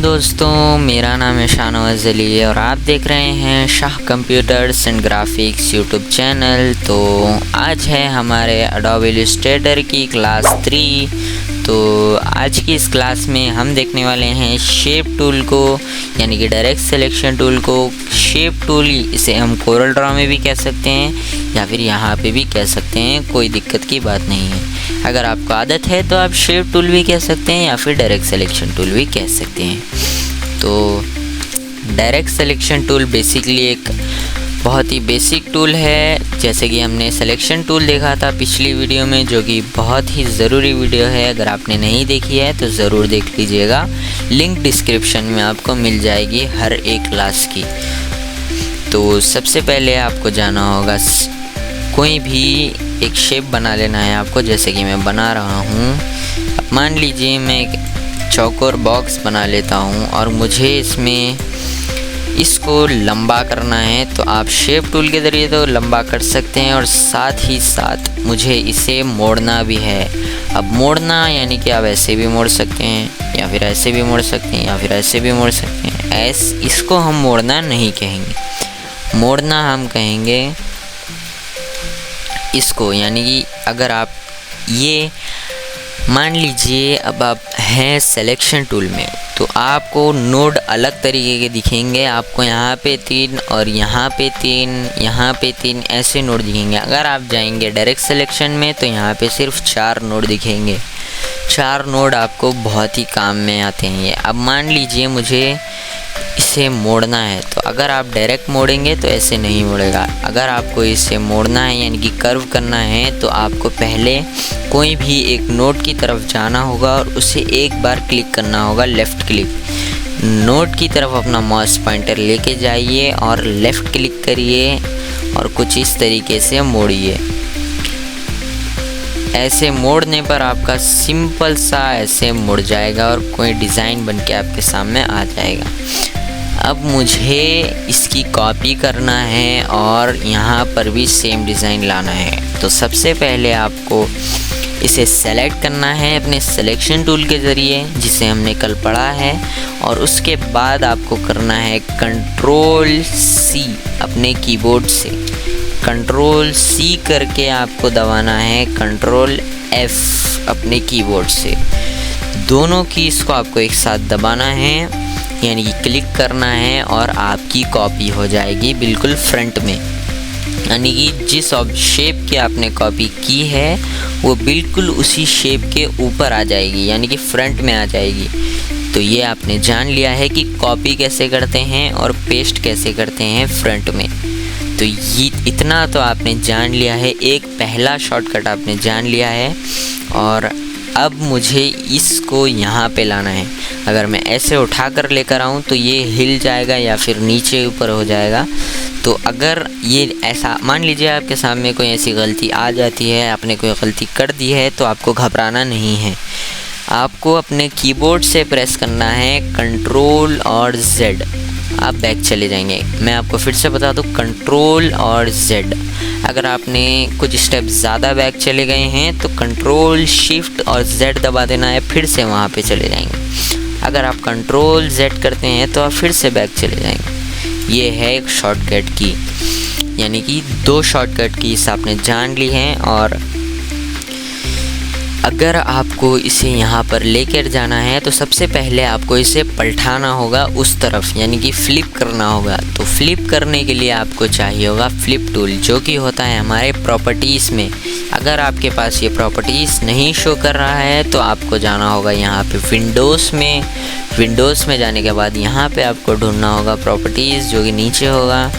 दोस्तों, मेरा नाम है शाहनवाज अली और आप देख रहे हैं Shah computers and graphics YouTube channel. तो आज है हमारे एडोबी इलस्ट्रेटर की क्लास 3। तो आज की इस क्लास में हम देखने वाले हैं शेप टूल को, यानी कि डायरेक्ट सिलेक्शन टूल को। शेप टूल इसे हम कोरल ड्रॉ में भी कह सकते हैं या फिर यहाँ पे भी कह सकते हैं, कोई दिक्कत की बात नहीं है। अगर आपको आदत है तो आप शेप टूल भी कह सकते हैं या फिर डायरेक्ट सिलेक्शन टूल भी कह सकते हैं। तो डायरेक्ट सिलेक्शन टूल बेसिकली एक बहुत ही बेसिक टूल है। जैसे कि हमने सिलेक्शन टूल देखा था पिछली वीडियो में, जो कि बहुत ही ज़रूरी वीडियो है। अगर आपने नहीं देखी है तो ज़रूर देख लीजिएगा, लिंक डिस्क्रिप्शन में आपको मिल जाएगी हर एक क्लास की। तो सबसे पहले आपको जाना होगा, कोई भी एक शेप बना लेना है आपको। जैसे कि मैं बना रहा हूँ, मान लीजिए मैं एक चौकोर बॉक्स बना लेता हूँ और मुझे इसमें इसको लंबा करना है। तो आप शेप टूल के ज़रिए तो लंबा कर सकते हैं और साथ ही साथ मुझे इसे मोड़ना भी है। अब मोड़ना यानी कि आप ऐसे भी मोड़ सकते हैं या फिर ऐसे भी मोड़ सकते हैं या फिर ऐसे भी मोड़ सकते हैं। इसको हम मोड़ना नहीं कहेंगे, मोड़ना हम कहेंगे इसको। यानी कि अगर आप ये मान लीजिए, अब आप हैं सिलेक्शन टूल में, तो आपको नोड अलग तरीके के दिखेंगे। आपको यहाँ पे 3 और यहाँ पे 3, यहाँ पे 3 ऐसे नोड दिखेंगे। अगर आप जाएंगे डायरेक्ट सिलेक्शन में तो यहाँ पे सिर्फ 4 नोड दिखेंगे। 4 नोड आपको बहुत ही काम में आते हैं ये। अब मान लीजिए मुझे इसे मोड़ना है, तो अगर आप डायरेक्ट मोड़ेंगे तो ऐसे नहीं मुड़ेगा। अगर आपको इसे मोड़ना है यानी कि कर्व करना है, तो आपको पहले कोई भी एक नोड की तरफ जाना होगा और उसे एक बार क्लिक करना होगा, लेफ़्ट क्लिक। नोड की तरफ अपना माउस पॉइंटर लेके जाइए और लेफ़्ट क्लिक करिए और कुछ इस तरीके से मोड़िए। ऐसे मोड़ने पर आपका सिंपल सा ऐसे मुड़ जाएगा और कोई डिज़ाइन बन के आपके सामने आ जाएगा। अब मुझे इसकी कॉपी करना है और यहाँ पर भी सेम डिज़ाइन लाना है। तो सबसे पहले आपको इसे सेलेक्ट करना है अपने सिलेक्शन टूल के ज़रिए, जिसे हमने कल पढ़ा है। और उसके बाद आपको करना है Ctrl+C अपने कीबोर्ड से। Ctrl+C करके आपको दबाना है Ctrl+F अपने कीबोर्ड से। दोनों कीज़ को आपको एक साथ दबाना है, यानी कि क्लिक करना है और आपकी कॉपी हो जाएगी बिल्कुल फ्रंट में। यानी कि जिस शेप की आपने कॉपी की है वो बिल्कुल उसी शेप के ऊपर आ जाएगी, यानी कि फ्रंट में आ जाएगी। तो ये आपने जान लिया है कि कॉपी कैसे करते हैं और पेस्ट कैसे करते हैं फ्रंट में। तो ये इतना तो आपने जान लिया है, एक पहला शॉर्टकट आपने जान लिया है। और अब मुझे इसको यहाँ पे लाना है। अगर मैं ऐसे उठा कर लेकर आऊँ तो ये हिल जाएगा या फिर नीचे ऊपर हो जाएगा। तो अगर ये ऐसा मान लीजिए आपके सामने कोई ऐसी गलती आ जाती है, आपने कोई गलती कर दी है, तो आपको घबराना नहीं है। आपको अपने कीबोर्ड से प्रेस करना है Ctrl और Z। आप बैक चले जाएंगे। मैं आपको फिर से बता दूं, Ctrl और Z। अगर आपने कुछ स्टेप ज़्यादा बैक चले गए हैं तो Ctrl Shift और Z दबा देना है, फिर से वहाँ पे चले जाएंगे। अगर आप Ctrl Z करते हैं तो आप फिर से बैक चले जाएंगे। ये है एक शॉर्टकट की, यानी कि 2 शॉर्टकट कीज़ आपने जान ली हैं। और अगर आपको इसे यहाँ पर लेकर जाना है तो सबसे पहले आपको इसे पलटाना होगा उस तरफ, यानी कि फ्लिप करना होगा। तो फ्लिप करने के लिए आपको चाहिए होगा फ्लिप टूल, जो कि होता है हमारे प्रॉपर्टीज़ में। अगर आपके पास ये प्रॉपर्टीज़ नहीं शो कर रहा है तो आपको जाना होगा यहाँ पे विंडोज़ में। विंडोज़ में जाने के बाद यहाँ पे आपको ढूंढना होगा प्रॉपर्टीज़, जो कि नीचे होगा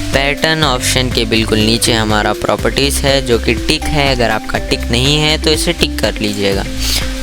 पैटर्न ऑप्शन के बिल्कुल नीचे हमारा प्रॉपर्टीज़ है, जो कि टिक है। अगर आपका टिक नहीं है तो इसे टिक कर लीजिएगा।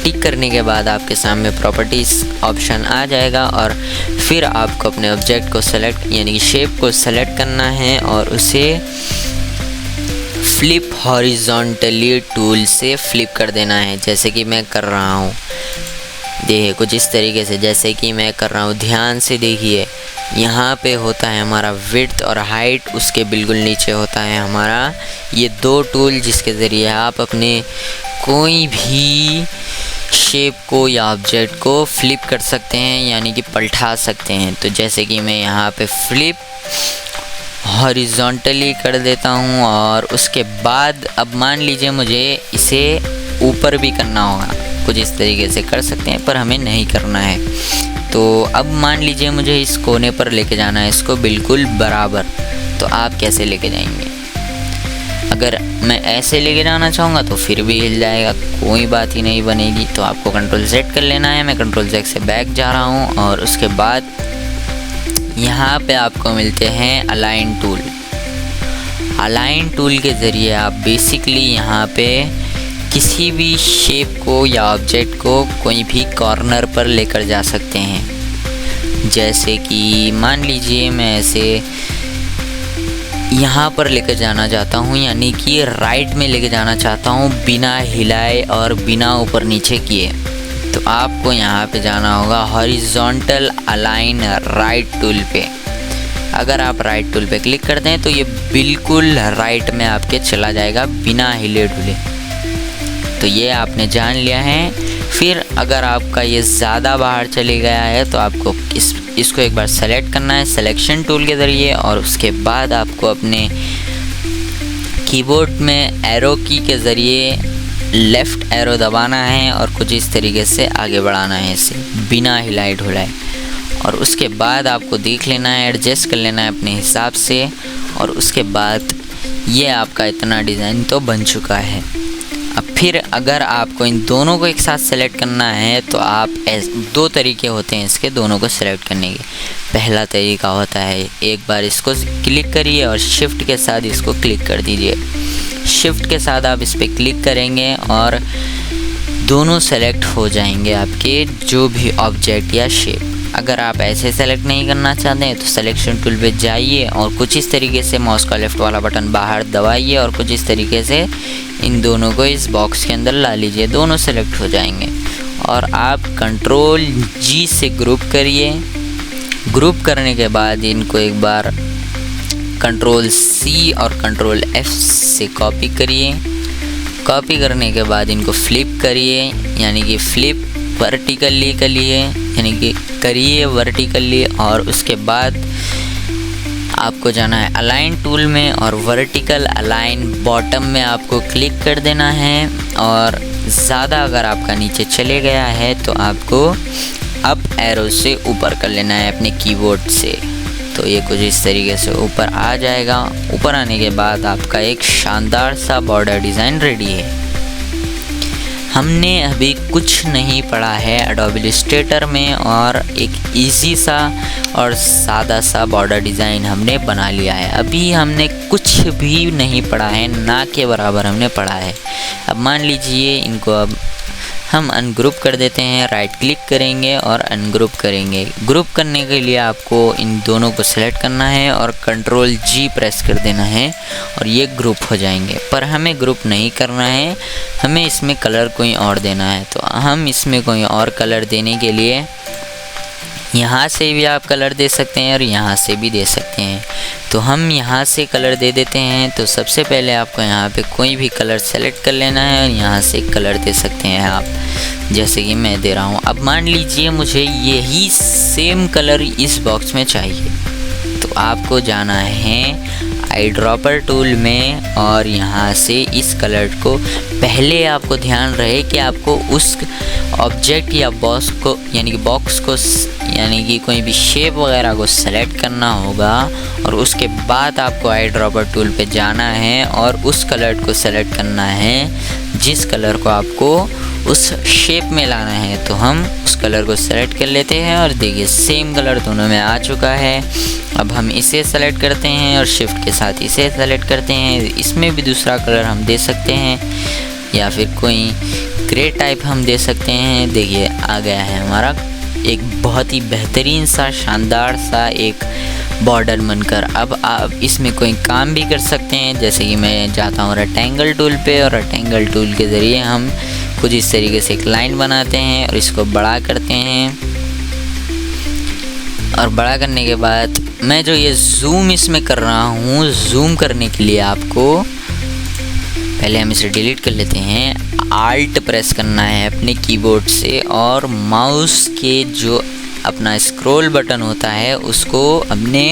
टिक करने के बाद आपके सामने प्रॉपर्टीज़ ऑप्शन आ जाएगा और फिर आपको अपने ऑब्जेक्ट को सेलेक्ट, यानी कि शेप को सेलेक्ट करना है और उसे फ्लिप हॉरिजॉन्टली टूल से फ्लिप कर देना है, जैसे कि मैं कर रहा हूँ। देखिए कुछ इस तरीके से, जैसे कि मैं कर रहा हूँ। ध्यान से देखिए, यहाँ पे होता है हमारा विड्थ और हाइट, उसके बिल्कुल नीचे होता है हमारा ये 2 टूल, जिसके ज़रिए आप अपने कोई भी शेप को या ऑब्जेक्ट को फ्लिप कर सकते हैं, यानी कि पलटा सकते हैं। तो जैसे कि मैं यहाँ पे फ्लिप हॉरिजॉन्टली कर देता हूँ, और उसके बाद अब मान लीजिए मुझे इसे ऊपर भी करना होगा, कुछ इस तरीके से कर सकते हैं, पर हमें नहीं करना है। तो अब मान लीजिए मुझे इस कोने पर लेके जाना है इसको बिल्कुल बराबर, तो आप कैसे लेके जाएंगे? अगर मैं ऐसे लेके जाना चाहूँगा तो फिर भी हिल जाएगा, कोई बात ही नहीं बनेगी। तो आपको कंट्रोल Z कर लेना है। मैं कंट्रोल Z से बैक जा रहा हूँ, और उसके बाद यहाँ पे आपको मिलते हैं अलाइन टूल। अलाइन टूल के ज़रिए आप बेसिकली यहाँ पे किसी भी शेप को या ऑब्जेक्ट को कोई भी कॉर्नर पर लेकर जा सकते हैं। जैसे कि मान लीजिए मैं ऐसे यहाँ पर लेकर जाना चाहता हूँ, यानी कि राइट में लेकर जाना चाहता हूँ बिना हिलाए और बिना ऊपर नीचे किए। तो आपको यहाँ पे जाना होगा हॉरिजॉन्टल अलाइन राइट टूल पे। अगर आप राइट टूल पे क्लिक कर दें तो ये बिल्कुल राइट में आपके चला जाएगा बिना हिले डुले। तो ये आपने जान लिया है। फिर अगर आपका ये ज़्यादा बाहर चले गया है तो आपको इसको एक बार सेलेक्ट करना है सिलेक्शन टूल के ज़रिए, और उसके बाद आपको अपने कीबोर्ड में एरो की के ज़रिए लेफ़्ट एरो दबाना है और कुछ इस तरीके से आगे बढ़ाना है इसे बिना हिलाए ढुलाए। और उसके बाद आपको देख लेना है, एडजस्ट कर लेना है अपने हिसाब से, और उसके बाद ये आपका इतना डिज़ाइन तो बन चुका है। अब फिर अगर आपको इन दोनों को एक साथ सेलेक्ट करना है तो आप दो तरीके होते हैं इसके दोनों को सेलेक्ट करने के। पहला तरीका होता है एक बार इसको क्लिक करिए और शिफ्ट के साथ इसको क्लिक कर दीजिए। शिफ्ट के साथ आप इस पर क्लिक करेंगे और दोनों सेलेक्ट हो जाएंगे आपके जो भी ऑब्जेक्ट या शेप। अगर आप ऐसे सेलेक्ट नहीं करना चाहते हैं तो सिलेक्शन टूल पे जाइए और कुछ इस तरीके से माउस का लेफ़्ट वाला बटन बाहर दबाइए और कुछ इस तरीके से इन दोनों को इस बॉक्स के अंदर ला लीजिए, दोनों सेलेक्ट हो जाएंगे। और आप कंट्रोल G से ग्रुप करिए। ग्रुप करने के बाद इनको एक बार कंट्रोल C और कंट्रोल F से कॉपी करिए। कॉपी करने के बाद इनको फ्लिप करिए, यानी कि फ्लिप वर्टिकली करिए, यानी कि करिए वर्टिकली। और उसके बाद आपको जाना है अलाइन टूल में और वर्टिकल अलाइन बॉटम में आपको क्लिक कर देना है। और ज़्यादा अगर आपका नीचे चले गया है तो आपको अप एरो से ऊपर कर लेना है अपने कीबोर्ड से। तो ये कुछ इस तरीके से ऊपर आ जाएगा। ऊपर आने के बाद आपका एक शानदार सा बॉर्डर डिज़ाइन रेडी है। हमने अभी कुछ नहीं पढ़ा है एडोबी इलस्ट्रेटर में, और एक इजी सा और सादा सा बॉर्डर डिज़ाइन हमने बना लिया है। अभी हमने कुछ भी नहीं पढ़ा है, ना के बराबर हमने पढ़ा है। अब मान लीजिए इनको अब हम अनग्रुप कर देते हैं, राइट क्लिक करेंगे और अनग्रुप करेंगे। ग्रुप करने के लिए आपको इन दोनों को सेलेक्ट करना है और कंट्रोल G प्रेस कर देना है और ये ग्रुप हो जाएंगे। पर हमें ग्रुप नहीं करना है, हमें इसमें कलर कोई और देना है। तो हम इसमें कोई और कलर देने के लिए यहाँ से भी आप कलर दे सकते हैं और यहाँ से भी दे सकते हैं। तो हम यहाँ से कलर दे देते हैं। तो सबसे पहले आपको यहाँ पे कोई भी कलर सेलेक्ट कर लेना है और यहाँ से कलर दे सकते हैं आप, जैसे कि मैं दे रहा हूँ। अब मान लीजिए मुझे यही सेम कलर इस बॉक्स में चाहिए, तो आपको जाना है आई ड्रॉपर टूल में और यहाँ से इस कलर को, पहले आपको ध्यान रहे कि आपको उस ऑब्जेक्ट या बॉक्स को, यानी कि बॉक्स को, यानी कि कोई भी शेप वगैरह को सेलेक्ट करना होगा। और उसके बाद आपको आई ड्रॉपर टूल पे जाना है और उस कलर को सेलेक्ट करना है जिस कलर को आपको उस शेप में लाना है। तो हम उस कलर को सेलेक्ट कर लेते हैं और देखिए सेम कलर दोनों में आ चुका है। अब हम इसे सेलेक्ट करते हैं और शिफ्ट के साथ इसे सेलेक्ट करते हैं। इसमें भी दूसरा कलर हम दे सकते हैं या फिर कोई ग्रे टाइप हम दे सकते हैं। देखिए आ गया है हमारा एक बहुत ही बेहतरीन सा शानदार सा एक बॉर्डर बनकर। अब आप इसमें कोई काम भी कर सकते हैं, जैसे कि मैं जाता हूँ रेक्टेंगल टूल पे और रेक्टेंगल टूल के ज़रिए हम कुछ इस तरीके से एक लाइन बनाते हैं और इसको बड़ा करते हैं। और बड़ा करने के बाद मैं जो ये जूम इसमें कर रहा हूँ, जूम करने के लिए आपको पहले हम इसे डिलीट कर लेते हैं। आल्ट प्रेस करना है अपने कीबोर्ड से और माउस के जो अपना स्क्रॉल बटन होता है उसको अपने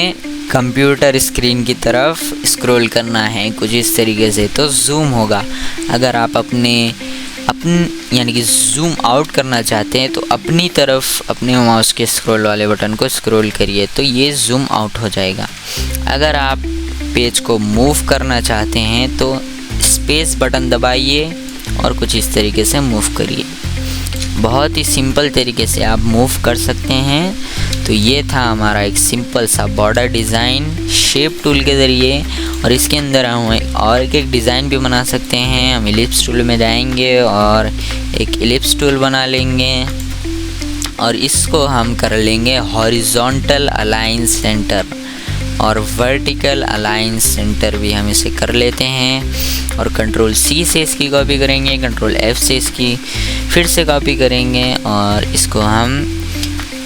कंप्यूटर स्क्रीन की तरफ स्क्रॉल करना है कुछ इस तरीके से, तो जूम होगा। अगर आप यानी कि जूम आउट करना चाहते हैं तो अपनी तरफ अपने माउस के स्क्रॉल वाले बटन को स्क्रॉल करिए तो ये जूम आउट हो जाएगा। अगर आप पेज को मूव करना चाहते हैं तो स्पेस बटन दबाइए और कुछ इस तरीके से मूव करिए। बहुत ही सिंपल तरीके से आप मूव कर सकते हैं। तो ये था हमारा एक सिंपल सा बॉर्डर डिज़ाइन शेप टूल के ज़रिए, और इसके अंदर हम और एक डिज़ाइन भी बना सकते हैं। हम इलिप्स टूल में जाएंगे और एक इलिप्स टूल बना लेंगे और इसको हम कर लेंगे हॉरिजॉन्टल अलाइन सेंटर, और वर्टिकल अलाइन सेंटर भी हम इसे कर लेते हैं। और कंट्रोल C से इसकी कॉपी करेंगे, कंट्रोल F से इसकी फिर से कॉपी करेंगे और इसको हम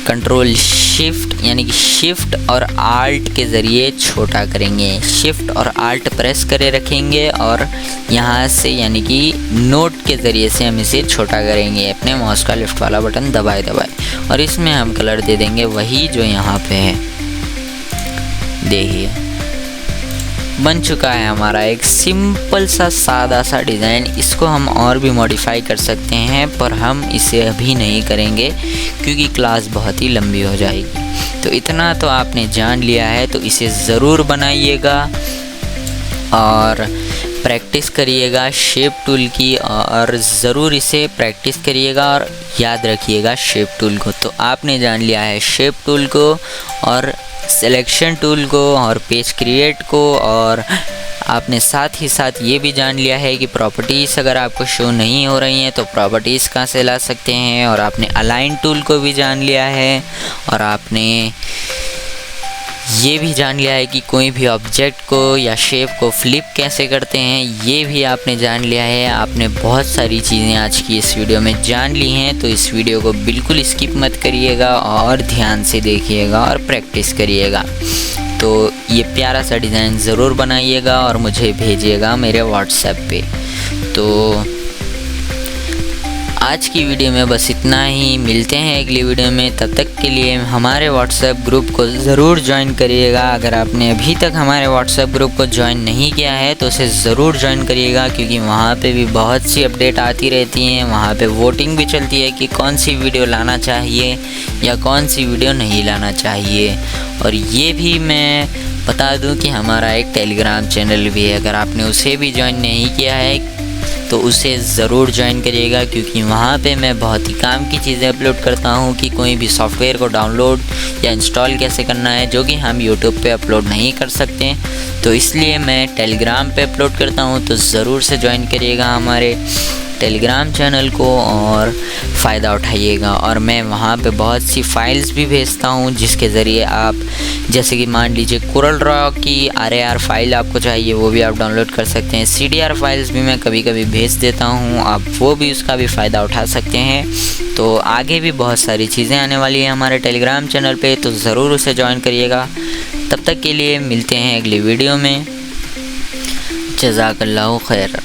कंट्रोल शिफ्ट यानी कि शिफ्ट और आल्ट के ज़रिए छोटा करेंगे। शिफ्ट और आल्ट प्रेस करे रखेंगे और यहाँ से यानी कि नोट के ज़रिए से हम इसे छोटा करेंगे अपने माउस का लेफ्ट वाला बटन दबाए दबाए, और इसमें हम कलर दे देंगे वही जो यहाँ पे है। देखिए बन चुका है हमारा एक सिंपल सा सादा सा डिज़ाइन। इसको हम और भी मॉडिफाई कर सकते हैं पर हम इसे अभी नहीं करेंगे क्योंकि क्लास बहुत ही लंबी हो जाएगी। तो इतना तो आपने जान लिया है, तो इसे ज़रूर बनाइएगा और प्रैक्टिस करिएगा शेप टूल की, और ज़रूर इसे प्रैक्टिस करिएगा और याद रखिएगा शेप टूल को। तो आपने जान लिया है शेप टूल को और सिलेक्शन टूल को और पेज क्रिएट को, और आपने साथ ही साथ ये भी जान लिया है कि प्रॉपर्टीज़ अगर आपको शो नहीं हो रही हैं तो प्रॉपर्टीज़ कहाँ से ला सकते हैं, और आपने अलाइन टूल को भी जान लिया है, और आपने ये भी जान लिया है कि कोई भी ऑब्जेक्ट को या शेप को फ्लिप कैसे करते हैं, ये भी आपने जान लिया है। आपने बहुत सारी चीज़ें आज की इस वीडियो में जान ली हैं, तो इस वीडियो को बिल्कुल स्किप मत करिएगा और ध्यान से देखिएगा और प्रैक्टिस करिएगा। तो ये प्यारा सा डिज़ाइन ज़रूर बनाइएगा और मुझे भेजिएगा मेरे व्हाट्सएप पे। तो आज की वीडियो में बस इतना ही, मिलते हैं अगली वीडियो में। तब तक के लिए हमारे व्हाट्सएप ग्रुप को ज़रूर ज्वाइन करिएगा। अगर आपने अभी तक हमारे व्हाट्सएप ग्रुप को ज्वाइन नहीं किया है तो उसे ज़रूर ज्वाइन करिएगा, क्योंकि वहाँ पे भी बहुत सी अपडेट आती रहती हैं। वहाँ पे वोटिंग भी चलती है कि कौन सी वीडियो लाना चाहिए या कौन सी वीडियो नहीं लाना चाहिए। और ये भी मैं बता दूँ कि हमारा एक टेलीग्राम चैनल भी है, अगर आपने उसे भी ज्वाइन नहीं किया है तो उसे ज़रूर ज्वाइन करिएगा, क्योंकि वहाँ पे मैं बहुत ही काम की चीज़ें अपलोड करता हूँ कि कोई भी सॉफ्टवेयर को डाउनलोड या इंस्टॉल कैसे करना है, जो कि हम यूट्यूब पे अपलोड नहीं कर सकते। तो इसलिए मैं टेलीग्राम पे अपलोड करता हूँ, तो ज़रूर से ज्वाइन करिएगा हमारे टेलीग्राम चैनल को और फ़ायदा उठाइएगा। और मैं वहाँ पे बहुत सी फाइल्स भी भेजता हूँ जिसके ज़रिए आप, जैसे कि मान लीजिए कोरल ड्रॉ की RAR फाइल आपको चाहिए, वो भी आप डाउनलोड कर सकते हैं। CDR फाइल्स भी मैं कभी कभी भेज देता हूँ, आप वो भी उसका भी फ़ायदा उठा सकते हैं। तो आगे भी बहुत सारी चीज़ें आने वाली हैं हमारे टेलीग्राम चैनल पे, तो ज़रूर उसे ज्वाइन करिएगा। तब तक के लिए मिलते हैं अगली वीडियो में। जज़ाकल्लाहु खैर।